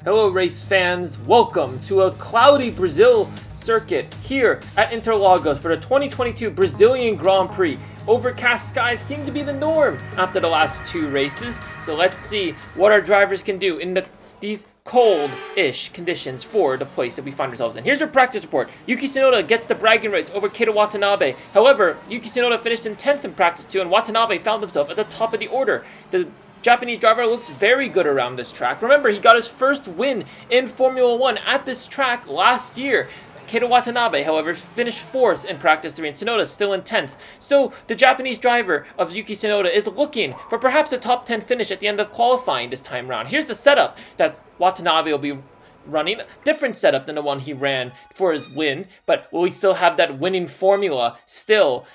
Hello race fans, welcome to a cloudy Brazil circuit here at Interlagos for the 2022 Brazilian Grand Prix. Overcast skies seem to be the norm after the last two races, so let's see what our drivers can do in these cold-ish conditions for the place that we find ourselves in. Here's your practice report. Yuki Tsunoda gets the bragging rights over Keita Watanabe. However, Yuki Tsunoda finished in 10th in practice 2 and Watanabe found himself at the top of the order. The Japanese driver looks very good around this track. Remember, he got his first win in Formula 1 at this track last year. Keita Watanabe, however, finished 4th in practice 3 and Tsunoda still in 10th. So the Japanese driver of Yuki Tsunoda is looking for perhaps a top 10 finish at the end of qualifying this time around. Here's the setup that Watanabe will be running. Different setup than the one he ran for his win, but will he still have that winning formula still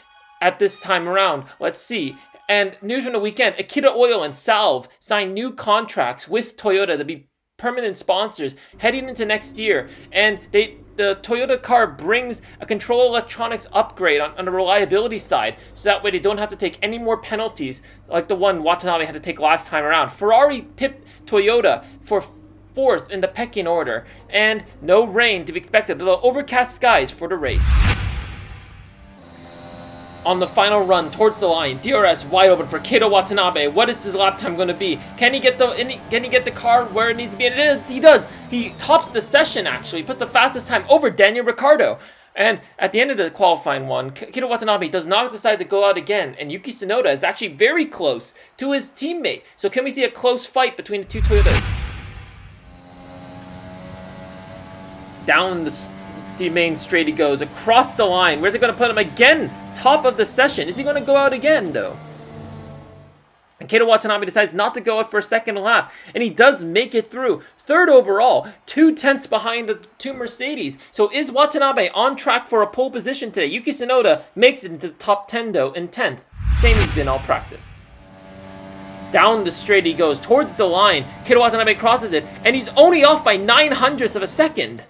at this time around? Let's see. And news from the weekend, Akita Oil and Salve signed new contracts with Toyota to be permanent sponsors heading into next year. And the Toyota car brings a control electronics upgrade on the reliability side, so that way they don't have to take any more penalties like the one Watanabe had to take last time around. Ferrari pipped Toyota for 4th in the pecking order, and no rain to be expected, although overcast skies for the race. On the final run towards the line, DRS wide open for Keita Watanabe. What is his lap time going to be? Can he get the car where it needs to be? And it is. He does. He tops the session, actually. He puts the fastest time over Daniel Ricciardo. And at the end of the qualifying one, Keita Watanabe does not decide to go out again. And Yuki Tsunoda is actually very close to his teammate. So can we see a close fight between the two Toyotas? Down the main straight he goes. Across the line. Where's it going to put him again? Top of the session. Is he going to go out again, though? And Keita Watanabe decides not to go out for a second lap, and he does make it through. 3rd overall, 2/10 behind the two Mercedes. So is Watanabe on track for a pole position today? Yuki Tsunoda makes it into the top 10, though, in 10th. Same as been all practice. Down the straight he goes, towards the line. Keita Watanabe crosses it, and he's only off by 9/100 of a second.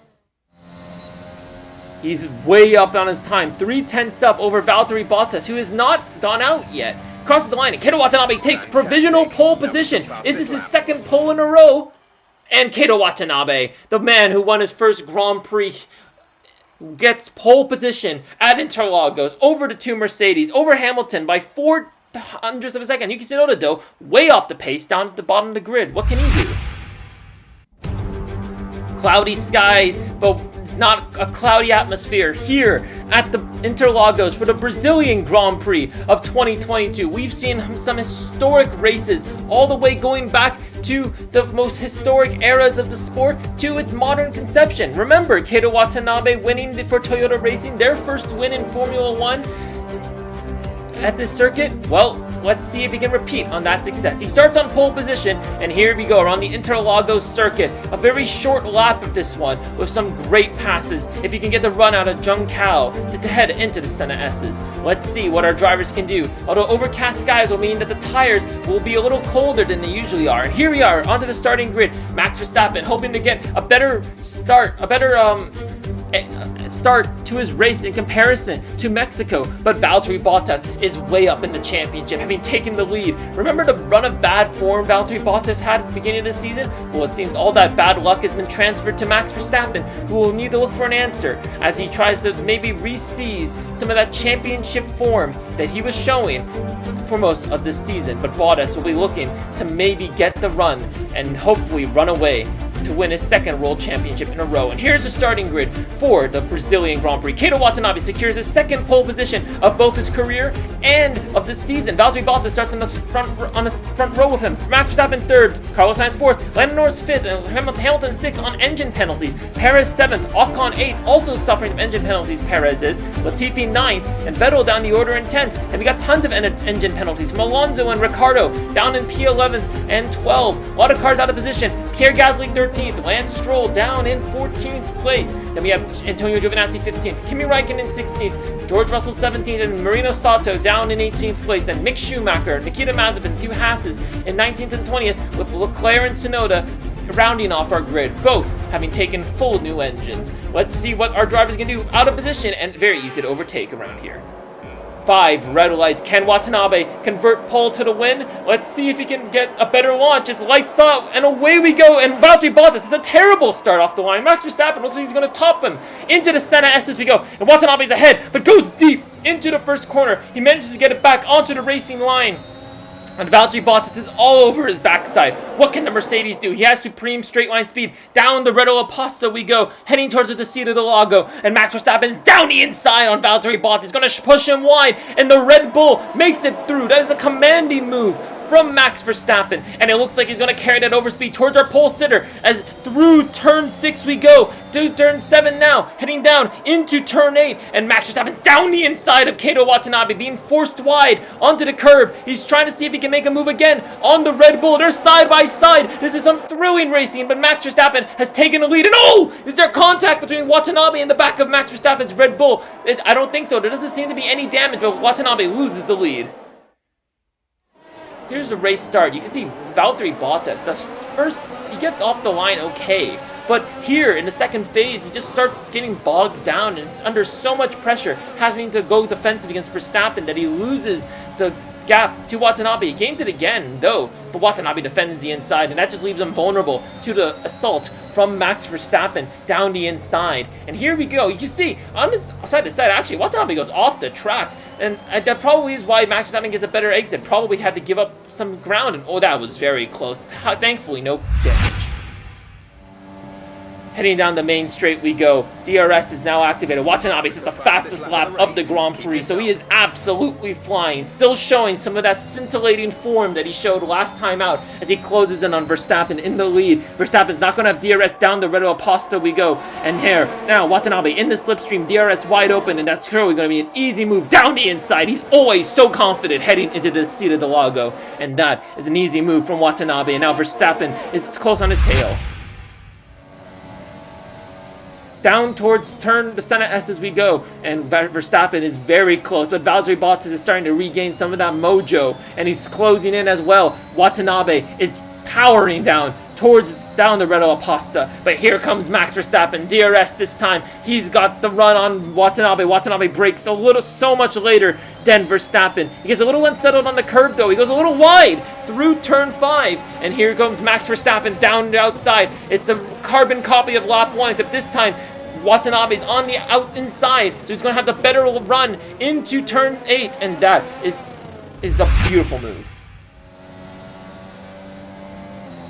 He's way up on his time, 3/10 up over Valtteri Bottas, who has not gone out yet. Crosses the line, and Keita Watanabe takes provisional pole position. Is this his second pole in a row? And Keita Watanabe, the man who won his first Grand Prix, gets pole position at Interlagos over the two Mercedes, over Hamilton by 0.04 of a second. Yuki Tsunoda, though, way off the pace, down at the bottom of the grid. What can he do? Cloudy skies, but not a cloudy atmosphere here at the Interlagos for the Brazilian Grand Prix of 2022. We've seen some historic races, all the way going back to the most historic eras of the sport to its modern conception. Remember, Keita Watanabe winning for Toyota Racing, their first win in Formula 1 at this circuit. Well, let's see if he can repeat on that success. He starts on pole position, and here we go around the Interlagos circuit. A very short lap of this one with some great passes if he can get the run out of Jung Kao to head into the Senna S's. Let's see what our drivers can do. Although overcast skies will mean that the tires will be a little colder than they usually are. And here we are onto the starting grid. Max Verstappen hoping to get a better start, start to his race in comparison to Mexico, but Valtteri Bottas is way up in the championship, having taken the lead. Remember the run of bad form Valtteri Bottas had at the beginning of the season? Well, it seems all that bad luck has been transferred to Max Verstappen, who will need to look for an answer as he tries to maybe re-seize some of that championship form that he was showing for most of this season. But Bottas will be looking to maybe get the run and hopefully run away to win his second World Championship in a row. And here's the starting grid for the Brazilian Grand Prix. Keita Watanabe secures his second pole position of both his career and of this season. Valtteri Bottas starts on the front row with him. Max Verstappen 3rd, Carlos Sainz 4th, Lando Norris 5th, and Hamilton 6th on engine penalties. Perez 7th, Ocon 8th, also suffering from engine penalties. Perez is Latifi 9th, and Vettel down the order in 10th. And we got tons of engine penalties from Alonso and Ricciardo down in P11th and 12th. A lot of cars out of position. Pierre Gasly 13th, Lance Stroll down in 14th place. Then we have Antonio Giovinazzi 15th, Kimi Räikkönen 16th, George Russell 17th, and Marino Sato down in 18th place. Then Mick Schumacher, Nikita Mazepin, 2 Hasses in 19th and 20th, with Leclerc and Tsunoda rounding off our grid, both having taken full new engines. Let's see what our drivers can do out of position, and very easy to overtake around here. 5 red lights. Can Watanabe convert pole to the win? Let's see if he can get a better launch. It's lights up, and away we go. And Valtteri Bottas is a terrible start off the line. Max Verstappen looks like he's going to top him. Into the center S as we go. And Watanabe's ahead, but goes deep into the first corner. He manages to get it back onto the racing line. And Valtteri Bottas is all over his backside. What can the Mercedes do? He has supreme straight line speed. Down the Red Bull Pasta we go, heading towards the seat of the Lago. And Max Verstappen's down the inside on Valtteri Bottas. He's going to push him wide, and the Red Bull makes it through. That is a commanding move from Max Verstappen, and it looks like he's going to carry that overspeed towards our pole sitter as through turn 6 we go, to turn 7 now, heading down into turn 8, and Max Verstappen down the inside of Kato Watanabe, being forced wide onto the curb. He's trying to see if he can make a move again on the Red Bull. They're side by side. This is some thrilling racing, but Max Verstappen has taken the lead, and oh! Is there contact between Watanabe and the back of Max Verstappen's Red Bull? I don't think so. There doesn't seem to be any damage, but Watanabe loses the lead. Here's the race start. You can see Valtteri Bottas, he gets off the line okay. But here in the second phase, he just starts getting bogged down and it's under so much pressure, having to go defensive against Verstappen, that he loses the gap to Watanabe. He gains it again, though, but Watanabe defends the inside, and that just leaves him vulnerable to the assault from Max Verstappen down the inside. And here we go. You can see, on this side to side, actually, Watanabe goes off the track. And that probably is why Max Verstappen gets a better exit. Probably had to give up some ground. And oh, that was very close. Thankfully, no damage. Heading down the main straight we go. DRS is now activated. Watanabe is the fastest lap of the Grand Prix, so he is absolutely flying. Still showing some of that scintillating form that he showed last time out as he closes in on Verstappen in the lead. Verstappen's not going to have DRS down the Red Bull Pasta we go. And here, now Watanabe in the slipstream, DRS wide open, and that's surely going to be an easy move down the inside. He's always so confident heading into the seat of the Lago. And that is an easy move from Watanabe, and now Verstappen is close on his tail. Down towards the center S as we go, and Verstappen is very close, but Valtteri Bottas is starting to regain some of that mojo, and he's closing in as well. Watanabe is powering down the Red Bull Pasta, but here comes Max Verstappen, DRS this time. He's got the run on Watanabe. Watanabe breaks so much later than Verstappen. He gets a little unsettled on the curb though. He goes a little wide through turn 5, and here comes Max Verstappen down the outside. It's a carbon copy of lap 1, except this time Watanabe's on the inside, so he's going to have the better run into turn 8, and that is the beautiful move.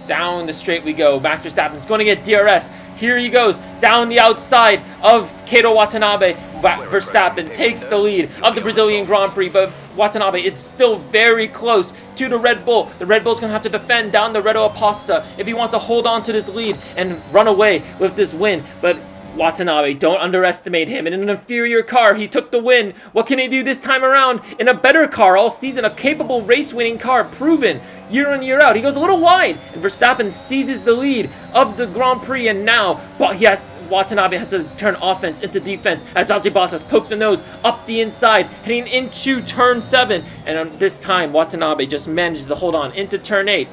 Down the straight we go. Max Verstappen's going to get DRS. Here he goes, down the outside of Kato Watanabe. Verstappen takes the lead of the Brazilian Grand Prix, but Watanabe is still very close to the Red Bull. The Red Bull's going to have to defend down the Red Bull Pasta if he wants to hold on to this lead and run away with this win, but Watanabe, don't underestimate him. In an inferior car, he took the win. What can he do this time around? In a better car all season, a capable race-winning car, proven year in, year out. He goes a little wide, and Verstappen seizes the lead of the Grand Prix, and now Watanabe has to turn offense into defense as Valtteri Bottas pokes a nose up the inside, heading into turn 7. And this time, Watanabe just manages to hold on into turn 8.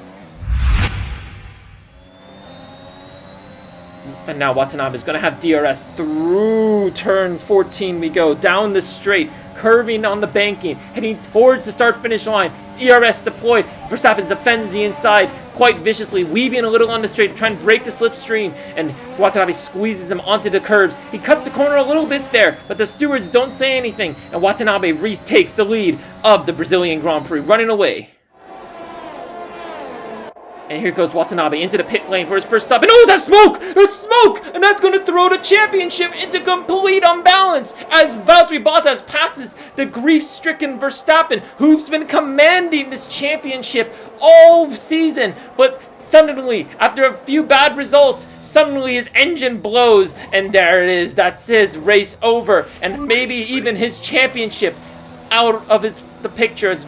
And now Watanabe is going to have DRS through turn 14 we go. Down the straight, curving on the banking, heading towards the start-finish line. ERS deployed. Verstappen defends the inside quite viciously, weaving a little on the straight to try and break the slipstream. And Watanabe squeezes him onto the curbs. He cuts the corner a little bit there, but the stewards don't say anything. And Watanabe retakes the lead of the Brazilian Grand Prix, running away. And here goes Watanabe into the pit lane for his first stop. And oh, that's smoke! There's smoke! And that's going to throw the championship into complete unbalance as Valtteri Bottas passes the grief-stricken Verstappen, who's been commanding this championship all season. But suddenly, after a few bad results, suddenly his engine blows. And there it is. That's his race over. And maybe even his championship out of the picture as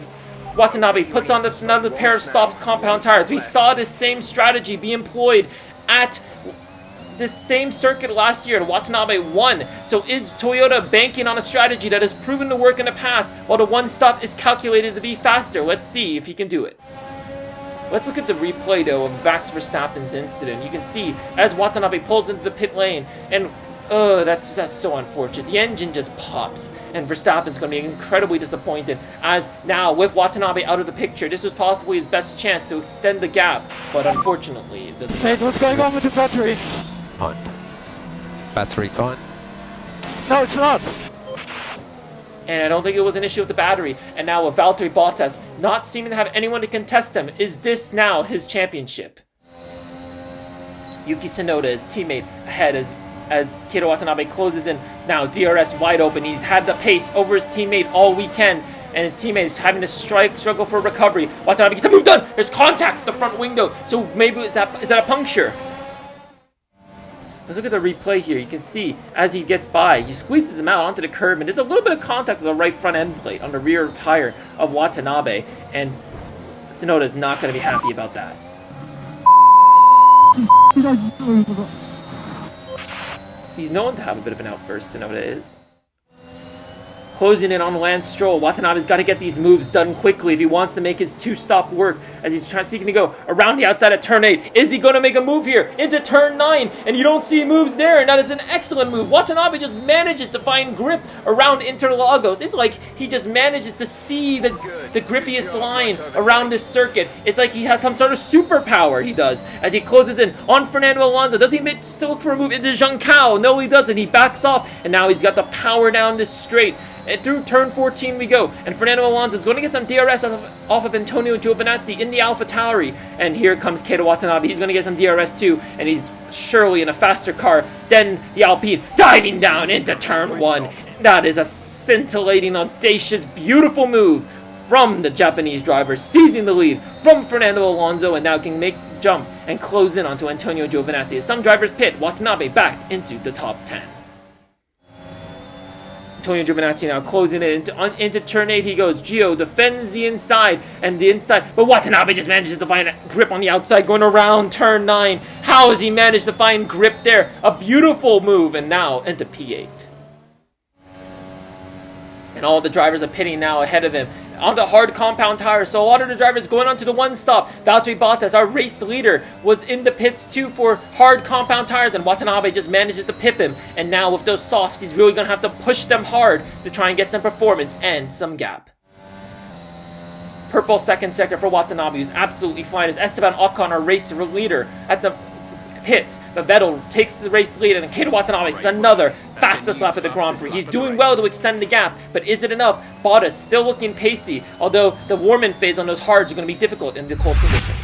Watanabe puts on another pair of soft compound tires. We saw this same strategy be employed at this same circuit last year, and Watanabe won. So is Toyota banking on a strategy that has proven to work in the past, while the one stop is calculated to be faster? Let's see if he can do it. Let's look at the replay, though, of Max Verstappen's incident. You can see as Watanabe pulls into the pit lane, and that's so unfortunate. The engine just pops. and Verstappen's going to be incredibly disappointed, as now with Watanabe out of the picture, this was possibly his best chance to extend the gap, but unfortunately it doesn't. Hey, what's going on with the battery? On. Battery on. No, it's not. And I don't think it was an issue with the battery. And now with Valtteri Bottas not seeming to have anyone to contest him, is this now his championship? Yuki Tsunoda, his teammate, ahead as Keita Watanabe closes in. Now DRS wide open. He's had the pace over his teammate all weekend, and his teammate is having to struggle for recovery. Watanabe gets a move done. There's contact with the front window. So maybe is that a puncture? Let's look at the replay here. You can see as he gets by, he squeezes him out onto the curb, and there's a little bit of contact with the right front end plate on the rear tire of Watanabe, and Tsunoda is not going to be happy about that. He's known to have a bit of an outburst, Tsunoda is. Closing in on Lance Stroll, Watanabe's got to get these moves done quickly if he wants to make his two-stop work, as he's seeking to go around the outside of turn 8. Is he going to make a move here into turn 9? And you don't see moves there, and that is an excellent move. Watanabe just manages to find grip around Interlagos. It's like he just manages to see the grippiest line around this circuit. It's like he has some sort of superpower, he does, as he closes in on Fernando Alonso. Does he still look for a move into Zhang Cao? No, he doesn't. He backs off, and now he's got the power down this straight. And through turn 14 we go, and Fernando Alonso is going to get some DRS off of Antonio Giovinazzi in the AlphaTauri, and here comes Keita Watanabe. He's going to get some DRS too, and he's surely in a faster car than the Alpine, diving down into turn 1. That is a scintillating, audacious, beautiful move from the Japanese driver, seizing the lead from Fernando Alonso, and now can make the jump and close in onto Antonio Giovinazzi. As some drivers pit, Watanabe back into the top 10. Antonio Giovinazzi now closing it into turn 8. He goes. Gio defends the inside, but Watanabe just manages to find a grip on the outside going around turn 9. How has he managed to find grip there? A beautiful move, and now into P8. And all the drivers are pitting now ahead of him onto hard compound tires, so a lot of the drivers going onto the one stop. Valtteri Bottas, our race leader, was in the pits too for hard compound tires, and Watanabe just manages to pip him. And now with those softs, he's really going to have to push them hard to try and get some performance and some gap. Purple second sector for Watanabe, who's absolutely flying, as Esteban Ocon, our race leader, at the pits. But Vettel takes the race lead, and Keita Watanabe is another fastest lap of the Grand Prix. He's doing well to extend the gap, but is it enough? Bottas still looking pacey, although the warm-in phase on those hards are going to be difficult in the cold conditions.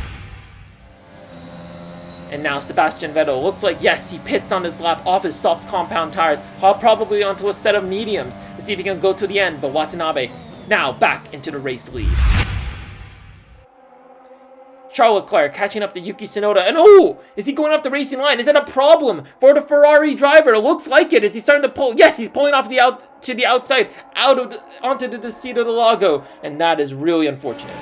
And now Sebastian Vettel looks like, yes, he pits on his lap off his soft compound tires, probably onto a set of mediums to see if he can go to the end, but Watanabe now back into the race lead. Charles Leclerc catching up to Yuki Tsunoda, and oh! Is he going off the racing line? Is that a problem for the Ferrari driver? It looks like it. Is he starting to pull? Yes, he's pulling off to the outside, onto the seat of the Lago, and that is really unfortunate.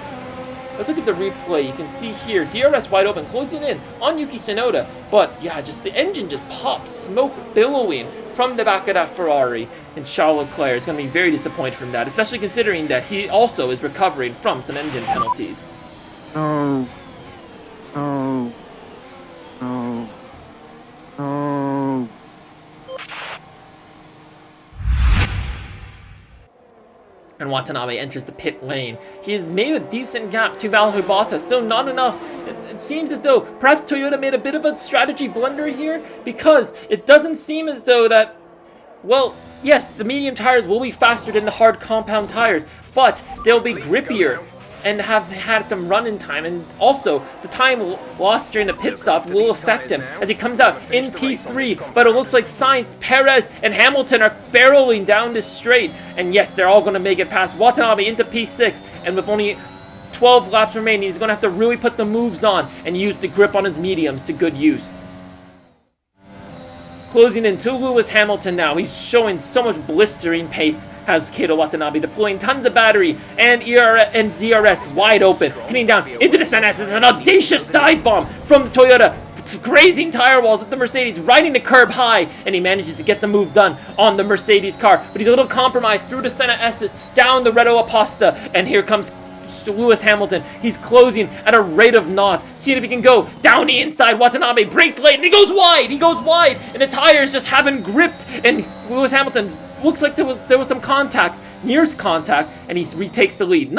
Let's look at the replay. You can see here, DRS wide open, closing in on Yuki Tsunoda, but yeah, just the engine just pops, smoke billowing from the back of that Ferrari, and Charles Leclerc is going to be very disappointed from that, especially considering that he also is recovering from some engine penalties. No. No. No. No. And Watanabe enters the pit lane. He has made a decent gap to Valtteri Bottas, still not enough. It seems as though perhaps Toyota made a bit of a strategy blunder here, because it doesn't seem as though that, well, yes, the medium tires will be faster than the hard compound tires, but they'll be grippier and have had some run-in time, and also the time lost during the pit stop will affect him as he comes out in P3, but it looks like Sainz, Perez, and Hamilton are barreling down this straight, and yes, they're all going to make it past Watanabe into P6, and with only 12 laps remaining, he's going to have to really put the moves on and use the grip on his mediums to good use. Closing in to Lewis Hamilton now. He's showing so much blistering pace, has Keita Watanabe, deploying tons of battery and DRS wide open, hitting down into the San Estes, an audacious dive bomb from the Toyota, grazing tire walls with the Mercedes, riding the curb high, and he manages to get the move done on the Mercedes car, but he's a little compromised through the Senna Estes, down the Renault Aposta, and here comes Lewis Hamilton. He's closing at a rate of knots, seeing if he can go down the inside. Watanabe breaks late, and he goes wide, and the tires just haven't gripped, and Lewis Hamilton looks like there was some contact, nears contact, and he retakes the lead.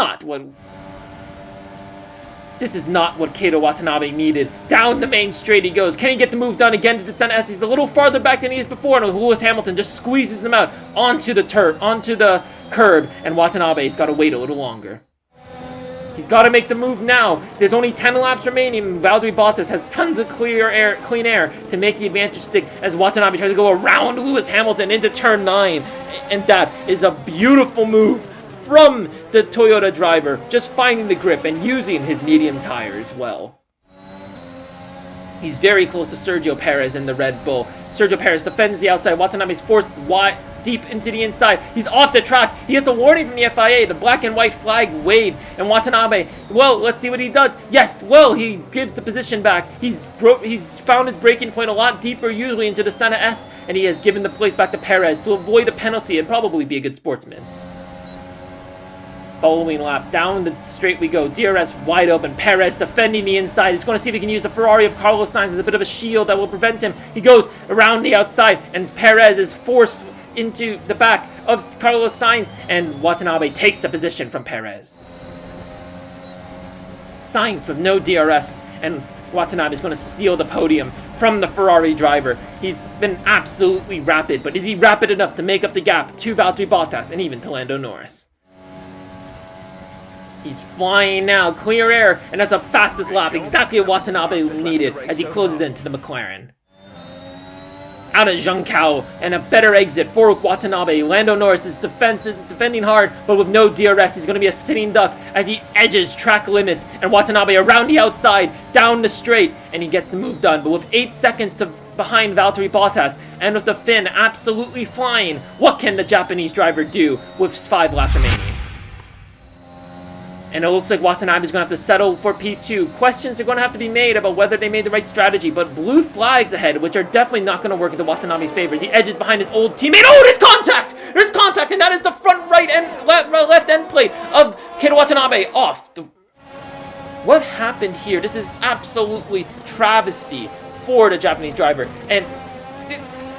This is not what Keito Watanabe needed. Down the main straight he goes. Can he get the move done again to descend S? He's a little farther back than he is before, and Lewis Hamilton just squeezes him out onto the curb, and Watanabe's got to wait a little longer. He's got to make the move now. There's only 10 laps remaining, and Valtteri Bottas has tons of clean air to make the advantage stick as Watanabe tries to go around Lewis Hamilton into turn 9. And that is a beautiful move from the Toyota driver, just finding the grip and using his medium tires well. He's very close to Sergio Perez in the Red Bull. Sergio Perez defends the outside. Watanabe's forced wide, deep into the inside. He's off the track. He gets a warning from the FIA. The black and white flag waved. And Watanabe, well, let's see what he does. Yes, well, he gives the position back. He's found his braking point a lot deeper, usually into the center S, and he has given the place back to Perez to avoid a penalty and probably be a good sportsman. Following lap, down the straight we go. DRS wide open. Perez defending the inside. He's going to see if he can use the Ferrari of Carlos Sainz as a bit of a shield that will prevent him. He goes around the outside, and Perez is forced into the back of Carlos Sainz, and Watanabe takes the position from Perez. Sainz with no DRS, and Watanabe is going to steal the podium from the Ferrari driver. He's been absolutely rapid, but is he rapid enough to make up the gap to Valtteri Bottas and even to Lando Norris? He's flying now, clear air, and that's the fastest lap, exactly what Watanabe needed as he closes into the McLaren. Out of Zhangkao, and a better exit for Watanabe. Lando Norris is defending hard, but with no DRS, he's going to be a sitting duck as he edges track limits, and Watanabe around the outside, down the straight, and he gets the move done. But with 8 seconds behind Valtteri Bottas, and with the Finn absolutely flying, what can the Japanese driver do with 5 laps remaining? And it looks like Watanabe is going to have to settle for P2. Questions are going to have to be made about whether they made the right strategy, but blue flags ahead, which are definitely not going to work into Watanabe's favor. He edges behind his old teammate. Oh, there's contact! There's contact, and that is the front right and left end plate of Keito Watanabe off. What happened here? This is absolutely travesty for the Japanese driver. And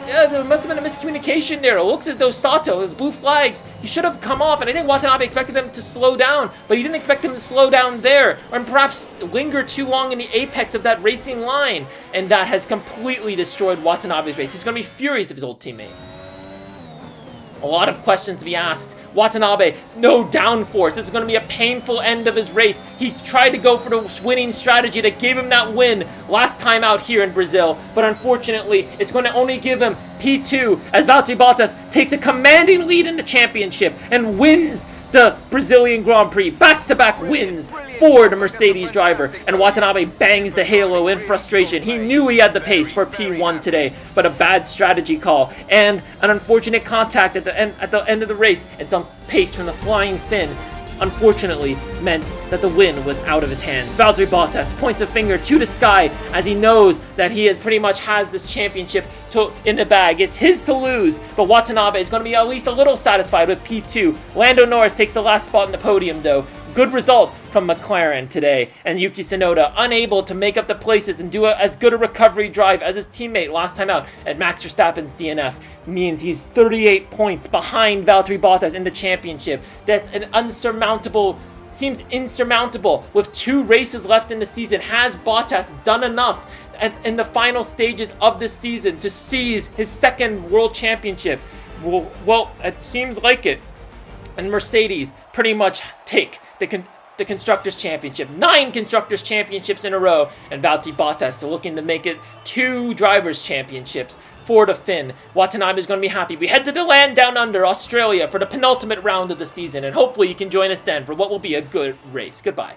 there must have been a miscommunication there. It looks as though Sato, with blue flags, he should have come off, and I think Watanabe expected him to slow down, but he didn't expect him to slow down there, or perhaps linger too long in the apex of that racing line, and that has completely destroyed Watanabe's race. He's going to be furious of his old teammate. A lot of questions to be asked. Watanabe, no downforce. This is going to be a painful end of his race. He tried to go for the winning strategy that gave him that win last time out here in Brazil, but unfortunately, it's going to only give him P2 as Valtteri Bottas takes a commanding lead in the championship and wins the Brazilian Grand Prix. Back-to-back wins for the Mercedes driver, and Watanabe bangs the halo in frustration. He knew he had the pace for P1 today, but a bad strategy call and an unfortunate contact at the end of the race, and some pace from the flying Finn unfortunately meant that the win was out of his hands. Valtteri Bottas points a finger to the sky as he knows that he pretty much has this championship in the bag. It's his to lose, but Watanabe is going to be at least a little satisfied with P2. Lando Norris takes the last spot in the podium though. Good result from McLaren today, and Yuki Tsunoda unable to make up the places and do as good a recovery drive as his teammate last time out at Max Verstappen's DNF means he's 38 points behind Valtteri Bottas in the championship. That's seems insurmountable with 2 races left in the season. Has Bottas done enough in the final stages of this season to seize his 2nd world championship? Well, it seems like it. And Mercedes pretty much take the Constructors' Championship. 9 Constructors' Championships in a row, and Valtteri Bottas looking to make it 2 Drivers' Championships for the Finn. Watanabe is going to be happy. We head to the land down under, Australia, for the penultimate round of the season, and hopefully you can join us then for what will be a good race. Goodbye.